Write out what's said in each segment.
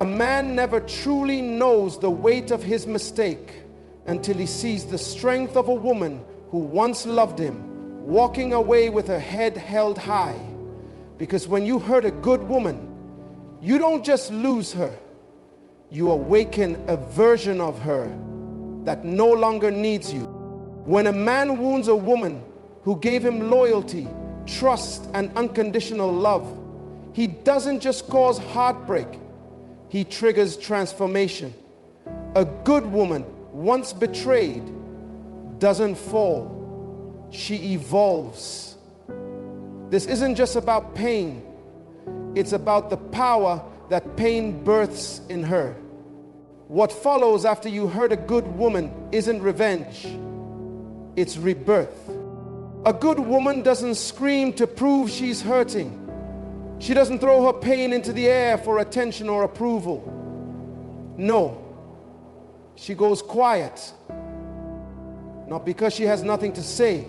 A man never truly knows the weight of his mistake until he sees the strength of a woman who once loved him, walking away with her head held high. Because when you hurt a good woman, you don't just lose her, you awaken a version of her that no longer needs you. When a man wounds a woman who gave him loyalty, trust, and unconditional love, he doesn't just cause heartbreak, he triggers transformation. A good woman, once betrayed, doesn't fall, she evolves. This isn't just about pain, it's about the power that pain births in her. What follows after you hurt a good woman isn't revenge, it's rebirth. A good woman doesn't scream to prove she's hurting. She doesn't throw her pain into the air for attention or approval. No, she goes quiet, not because she has nothing to say,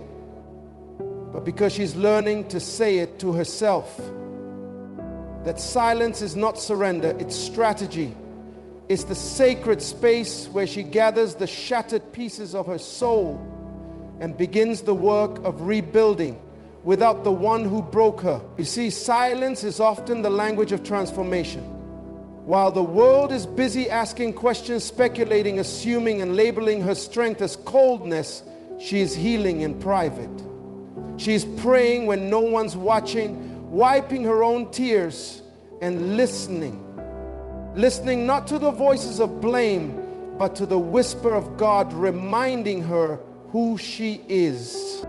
but because she's learning to say it to herself. That silence is not surrender, it's strategy. It's the sacred space where she gathers the shattered pieces of her soul and begins the work of rebuilding without the one who broke her. You see, silence is often the language of transformation. While the world is busy asking questions, speculating, assuming, and labeling her strength as coldness, she is healing in private. She is praying when no one's watching, wiping her own tears, and listening. Listening not to the voices of blame, but to the whisper of God reminding her who she is.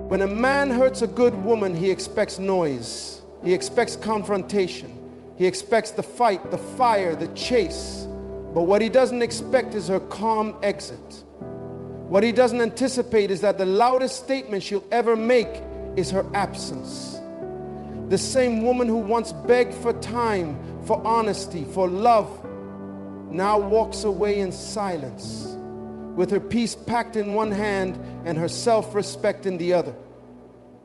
When a man hurts a good woman, he expects noise. He expects confrontation. He expects the fight, the fire, the chase. But what he doesn't expect is her calm exit. What he doesn't anticipate is that the loudest statement she'll ever make is her absence. The same woman who once begged for time, for honesty, for love, now walks away in silence, with her peace packed in one hand and her self-respect in the other.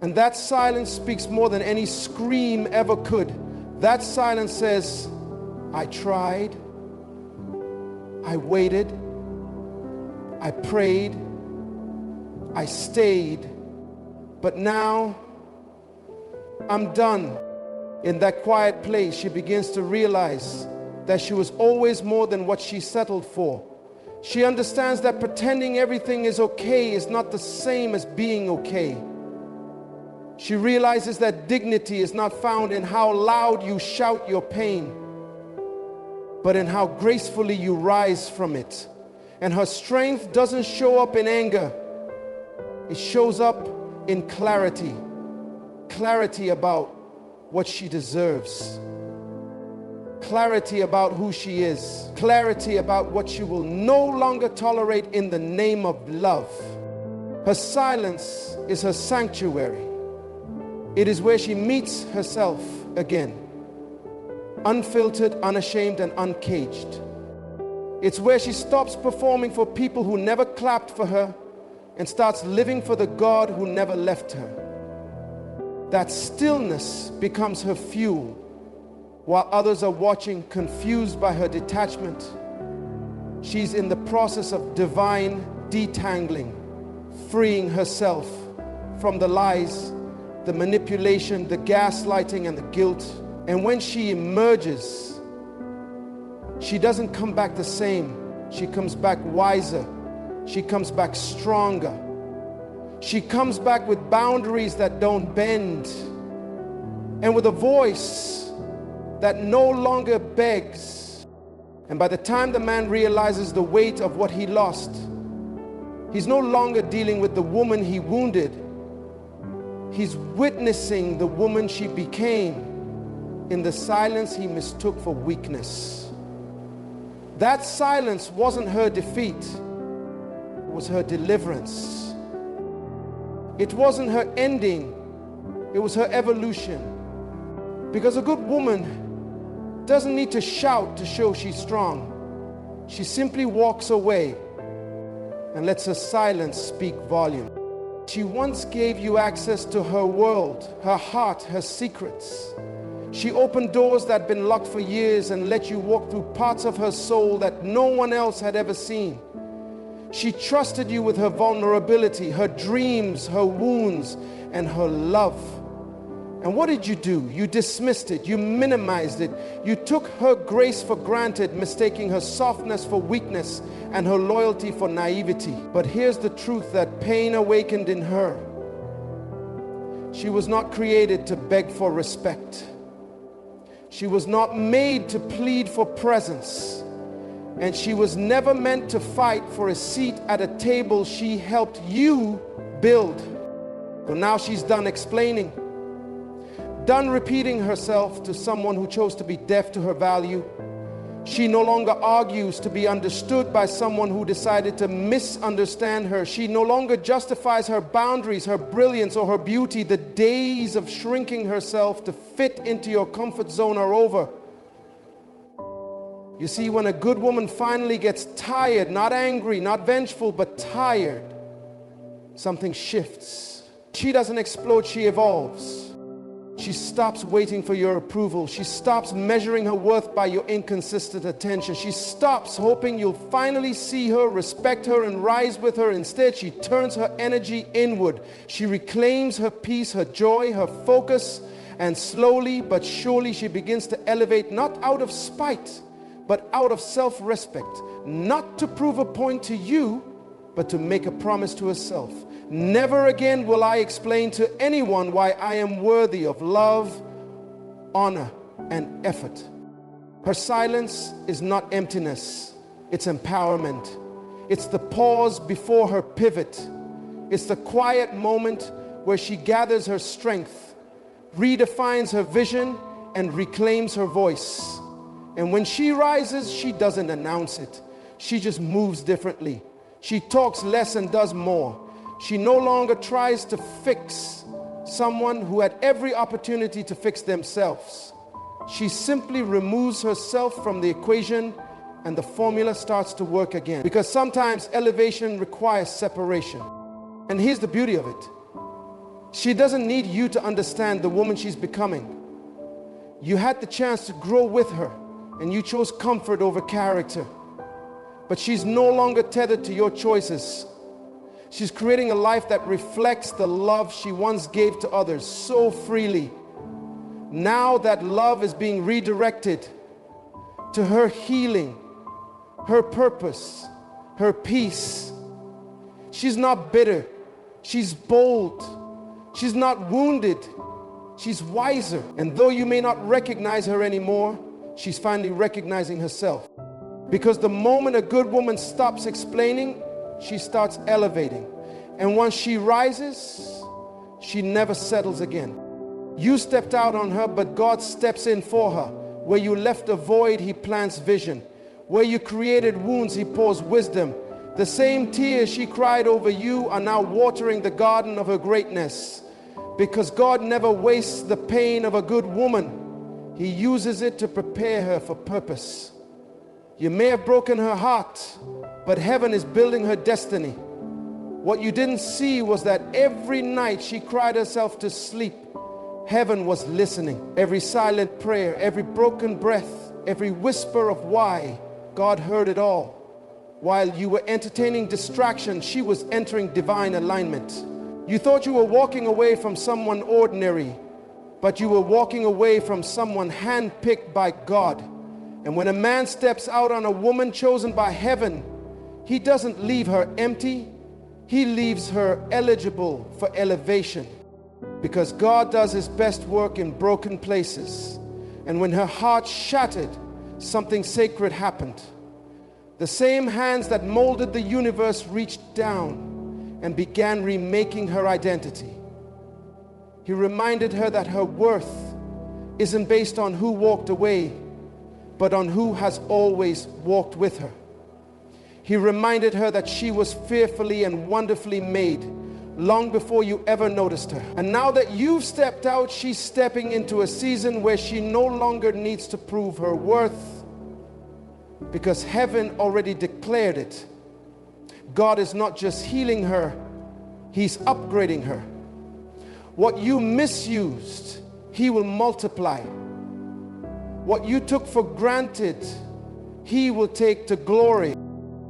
And that silence speaks more than any scream ever could. That silence says, I tried, I waited, I prayed, I stayed, but now I'm done. In that quiet place, she begins to realize that she was always more than what she settled for. She understands that pretending everything is okay is not the same as being okay. She realizes that dignity is not found in how loud you shout your pain, but in how gracefully you rise from it. And her strength doesn't show up in anger. It shows up in clarity. Clarity about what she deserves. Clarity about who she is. Clarity about what she will no longer tolerate in the name of love. Her silence is her sanctuary. It is where she meets herself again. Unfiltered, unashamed, and uncaged. It's where she stops performing for people who never clapped for her and starts living for the God who never left her. That stillness becomes her fuel, while others are watching, confused by her detachment. She's in the process of divine detangling, freeing herself from the lies, the manipulation, the gaslighting, and the guilt. And when she emerges, she doesn't come back the same. She comes back wiser. She comes back stronger. She comes back with boundaries that don't bend, and with a voice that no longer begs. And by the time the man realizes the weight of what he lost, he's no longer dealing with the woman he wounded. He's witnessing the woman she became in the silence he mistook for weakness. That silence wasn't her defeat, it was her deliverance. It wasn't her ending, it was her evolution. Because a good woman doesn't need to shout to show she's strong. She simply walks away and lets her silence speak volume. She once gave you access to her world, her heart, her secrets. She opened doors that had been locked for years and let you walk through parts of her soul that no one else had ever seen. She trusted you with her vulnerability, her dreams, her wounds, and her love. And what did you do? You dismissed it. You minimized it. You took her grace for granted, mistaking her softness for weakness and her loyalty for naivety. But here's the truth that pain awakened in her. She was not created to beg for respect. She was not made to plead for presence. And she was never meant to fight for a seat at a table she helped you build. So now she's done explaining. Done repeating herself to someone who chose to be deaf to her value. She no longer argues to be understood by someone who decided to misunderstand her. She no longer justifies her boundaries, her brilliance, or her beauty. The days of shrinking herself to fit into your comfort zone are over. You see, when a good woman finally gets tired, not angry, not vengeful, but tired, something shifts. She doesn't explode, she evolves. She stops waiting for your approval. She stops measuring her worth by your inconsistent attention. She stops hoping you'll finally see her, respect her, and rise with her. Instead, she turns her energy inward. She reclaims her peace, her joy, her focus, and slowly but surely she begins to elevate, not out of spite, but out of self-respect. Not to prove a point to you, but to make a promise to herself. Never again will I explain to anyone why I am worthy of love, honor, and effort. Her silence is not emptiness, it's empowerment. It's the pause before her pivot. It's the quiet moment where she gathers her strength, redefines her vision, and reclaims her voice. And when she rises, she doesn't announce it. She just moves differently. She talks less and does more. She no longer tries to fix someone who had every opportunity to fix themselves. She simply removes herself from the equation and the formula starts to work again. Because sometimes elevation requires separation. And here's the beauty of it. She doesn't need you to understand the woman she's becoming. You had the chance to grow with her and you chose comfort over character. But she's no longer tethered to your choices. She's creating a life that reflects the love she once gave to others so freely. Now that love is being redirected to her healing, her purpose, her peace. She's not bitter. She's bold. She's not wounded. She's wiser. And though you may not recognize her anymore, she's finally recognizing herself. Because the moment a good woman stops explaining, she starts elevating. And once she rises, she never settles again. You stepped out on her, but God steps in for her. Where you left a void, He plants vision. Where you created wounds, He pours wisdom. The same tears she cried over you are now watering the garden of her greatness. Because God never wastes the pain of a good woman. He uses it to prepare her for purpose. You may have broken her heart, but heaven is building her destiny. What you didn't see was that every night she cried herself to sleep, heaven was listening. Every silent prayer, every broken breath, every whisper of why, God heard it all. While you were entertaining distraction, she was entering divine alignment. You thought you were walking away from someone ordinary, but you were walking away from someone handpicked by God. And when a man steps out on a woman chosen by heaven, he doesn't leave her empty. He leaves her eligible for elevation. Because God does His best work in broken places. And when her heart shattered, something sacred happened. The same hands that molded the universe reached down and began remaking her identity. He reminded her that her worth isn't based on who walked away, but on who has always walked with her. He reminded her that she was fearfully and wonderfully made long before you ever noticed her. And now that you've stepped out, she's stepping into a season where she no longer needs to prove her worth, because heaven already declared it. God is not just healing her, He's upgrading her. What you misused, He will multiply. What you took for granted, He will take to glory.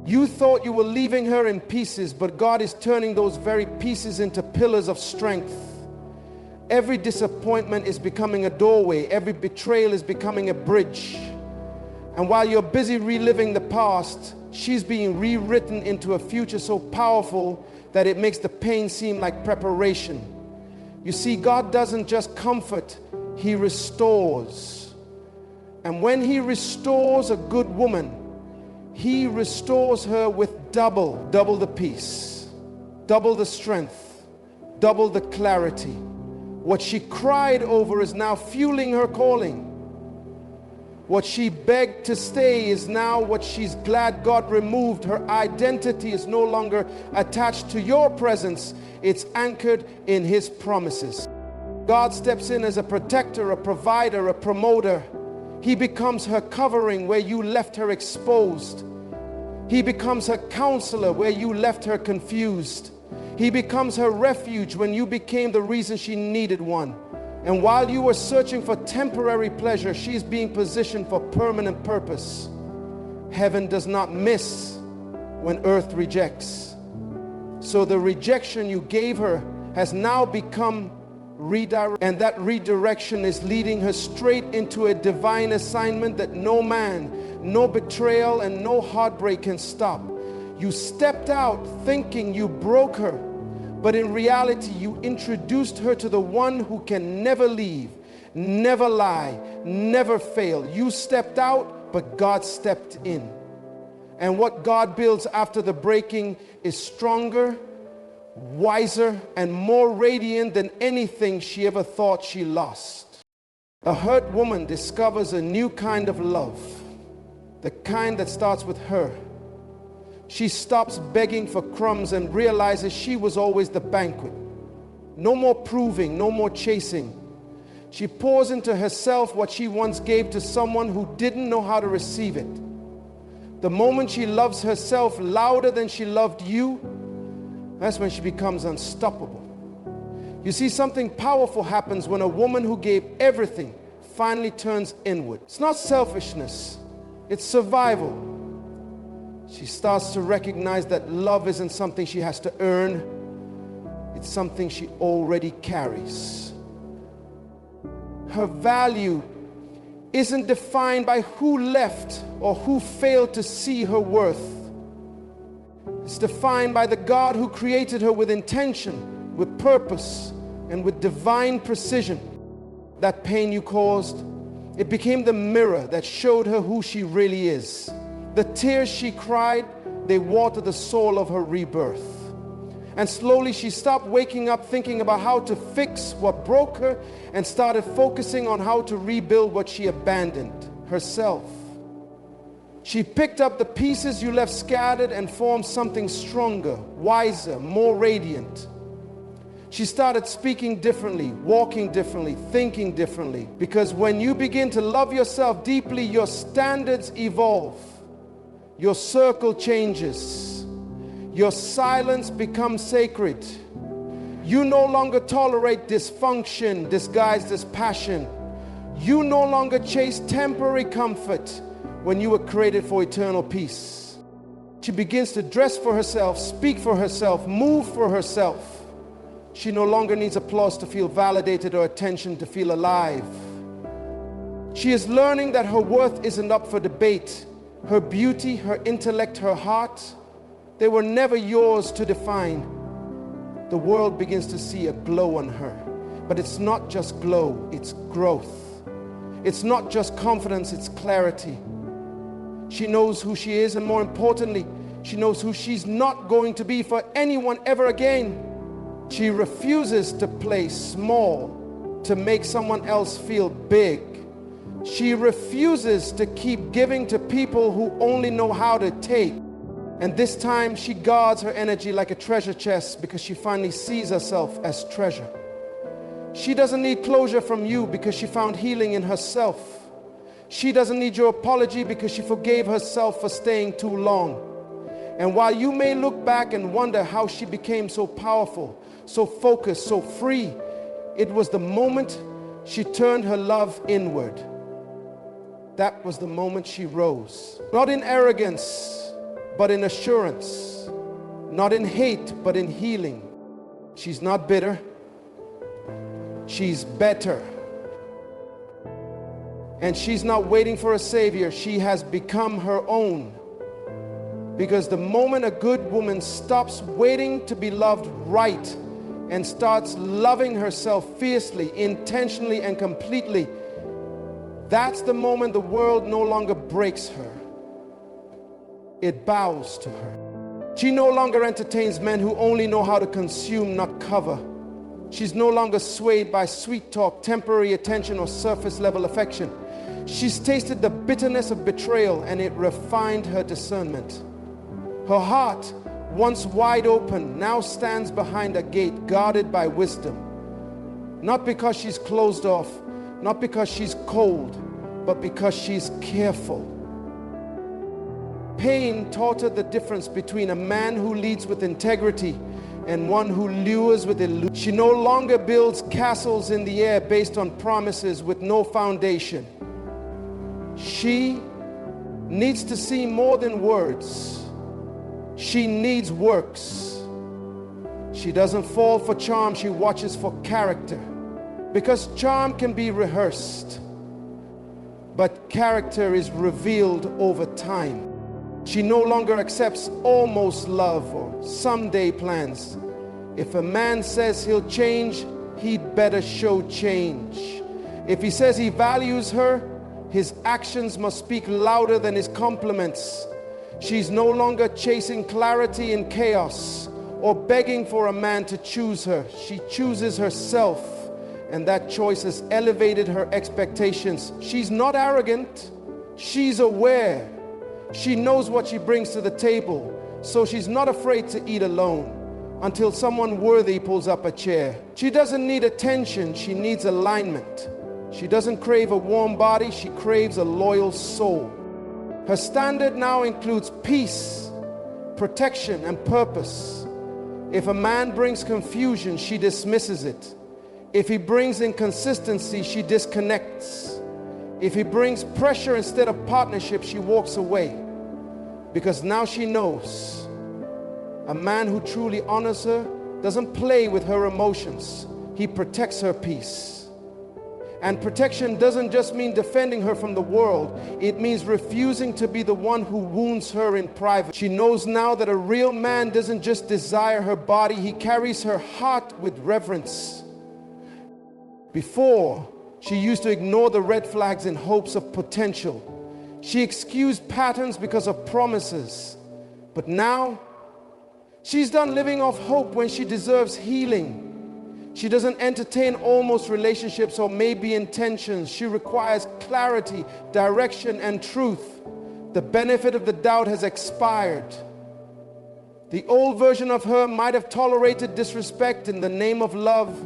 You thought you were leaving her in pieces, but God is turning those very pieces into pillars of strength. Every disappointment is becoming a doorway. Every betrayal is becoming a bridge. And while you're busy reliving the past, she's being rewritten into a future so powerful that it makes the pain seem like preparation. You see, God doesn't just comfort, He restores. And when He restores a good woman, He restores her with double the peace, double the strength, double the clarity. What she cried over is now fueling her calling. What she begged to stay is now what she's glad God removed. Her identity is no longer attached to your presence. It's anchored in His promises. God steps in as a protector, a provider, a promoter. He becomes her covering where you left her exposed. He becomes her counselor where you left her confused. He becomes her refuge when you became the reason she needed one. And while you were searching for temporary pleasure, she's being positioned for permanent purpose. Heaven does not miss when earth rejects. So the rejection you gave her has now become redirect, and that redirection is leading her straight into a divine assignment that no man, no betrayal, and no heartbreak can stop. You stepped out thinking you broke her, but in reality, you introduced her to the one who can never leave, never lie, never fail. You stepped out, but God stepped in. And what God builds after the breaking is stronger, wiser, and more radiant than anything she ever thought she lost. A hurt woman discovers a new kind of love, the kind that starts with her. She stops begging for crumbs and realizes she was always the banquet. No more proving, no more chasing. She pours into herself what she once gave to someone who didn't know how to receive it. The moment she loves herself louder than she loved you, that's when she becomes unstoppable. You see, something powerful happens when a woman who gave everything finally turns inward. It's not selfishness, it's survival. She starts to recognize that love isn't something she has to earn, it's something she already carries. Her value isn't defined by who left or who failed to see her worth. It's defined by the God who created her with intention, with purpose, and with divine precision. That pain you caused, it became the mirror that showed her who she really is. The tears she cried, they watered the soul of her rebirth. And slowly she stopped waking up thinking about how to fix what broke her and started focusing on how to rebuild what she abandoned, herself. She picked up the pieces you left scattered and formed something stronger, wiser, more radiant. She started speaking differently, walking differently, thinking differently. Because when you begin to love yourself deeply, your standards evolve. Your circle changes. Your silence becomes sacred. You no longer tolerate dysfunction disguised as passion. You no longer chase temporary comfort when you were created for eternal peace. She begins to dress for herself, speak for herself, move for herself. She no longer needs applause to feel validated or attention to feel alive. She is learning that her worth isn't up for debate. Her beauty, her intellect, her heart, they were never yours to define. The world begins to see a glow on her. But it's not just glow, it's growth. It's not just confidence, it's clarity. She knows who she is, and more importantly, she knows who she's not going to be for anyone ever again. She refuses to play small to make someone else feel big. She refuses to keep giving to people who only know how to take. And this time she guards her energy like a treasure chest because she finally sees herself as treasure. She doesn't need closure from you because she found healing in herself. She doesn't need your apology because she forgave herself for staying too long. And while you may look back and wonder how she became so powerful, so focused, so free, it was the moment she turned her love inward. That was the moment she rose. Not in arrogance, but in assurance. Not in hate, but in healing. She's not bitter. She's better. And she's not waiting for a savior. She has become her own. Because the moment a good woman stops waiting to be loved right and starts loving herself fiercely, intentionally, and completely, that's the moment the world no longer breaks her. It bows to her. She no longer entertains men who only know how to consume, not cover. She's no longer swayed by sweet talk, temporary attention, or surface level affection. She's tasted the bitterness of betrayal, and it refined her discernment. Her heart, once wide open, now stands behind a gate guarded by wisdom. Not because she's closed off, not because she's cold, but because she's careful. Pain taught her the difference between a man who leads with integrity and one who lures with illusion. She no longer builds castles in the air based on promises with no foundation. She needs to see more than words. She needs works. She doesn't fall for charm, she watches for character. Because charm can be rehearsed, but character is revealed over time. She no longer accepts almost love or someday plans. If a man says he'll change, he'd better show change. If he says he values her, his actions must speak louder than his compliments. She's no longer chasing clarity in chaos or begging for a man to choose her. She chooses herself, and that choice has elevated her expectations. She's not arrogant. She's aware. She knows what she brings to the table, so she's not afraid to eat alone until someone worthy pulls up a chair. She doesn't need attention. She needs alignment. She doesn't crave a warm body. She craves a loyal soul. Her standard now includes peace, protection, and purpose. If a man brings confusion, she dismisses it. If he brings inconsistency, she disconnects. If he brings pressure instead of partnership, she walks away. Because now she knows a man who truly honors her doesn't play with her emotions. He protects her peace. And protection doesn't just mean defending her from the world. It means refusing to be the one who wounds her in private. She knows now that a real man doesn't just desire her body, he carries her heart with reverence. Before, she used to ignore the red flags in hopes of potential. She excused patterns because of promises. But now, she's done living off hope when she deserves healing. She doesn't entertain almost relationships or maybe intentions. She requires clarity, direction, and truth. The benefit of the doubt has expired. The old version of her might have tolerated disrespect in the name of love,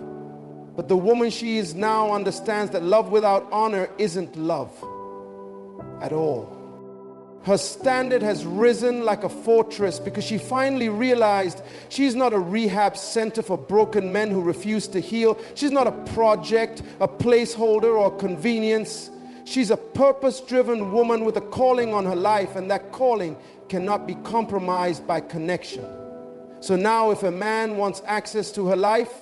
but the woman she is now understands that love without honor isn't love at all. Her standard has risen like a fortress because she finally realized she's not a rehab center for broken men who refuse to heal. She's not a project, a placeholder, or convenience. She's a purpose-driven woman with a calling on her life, and that calling cannot be compromised by connection. So now if a man wants access to her life,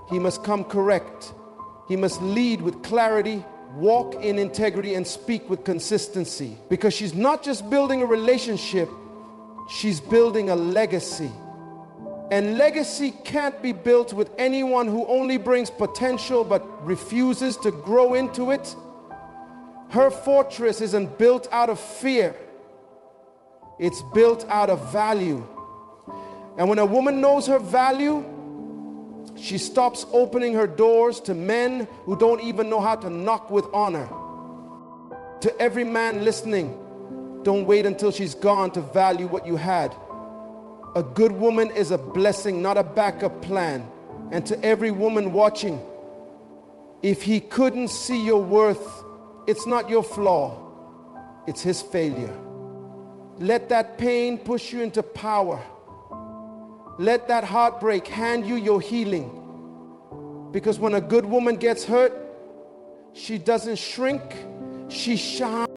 he must come correct. He must lead with clarity, walk in integrity, and speak with consistency. Because she's not just building a relationship, she's building a legacy. And legacy can't be built with anyone who only brings potential but refuses to grow into it. Her fortress isn't built out of fear. It's built out of value. And when a woman knows her value, she stops opening her doors to men who don't even know how to knock with honor. To every man listening, don't wait until she's gone to value what you had. A good woman is a blessing, not a backup plan. And to every woman watching, if he couldn't see your worth, it's not your flaw, it's his failure. Let that pain push you into power. Let that heartbreak hand you your healing. Because when a good woman gets hurt, she doesn't shrink, she shines.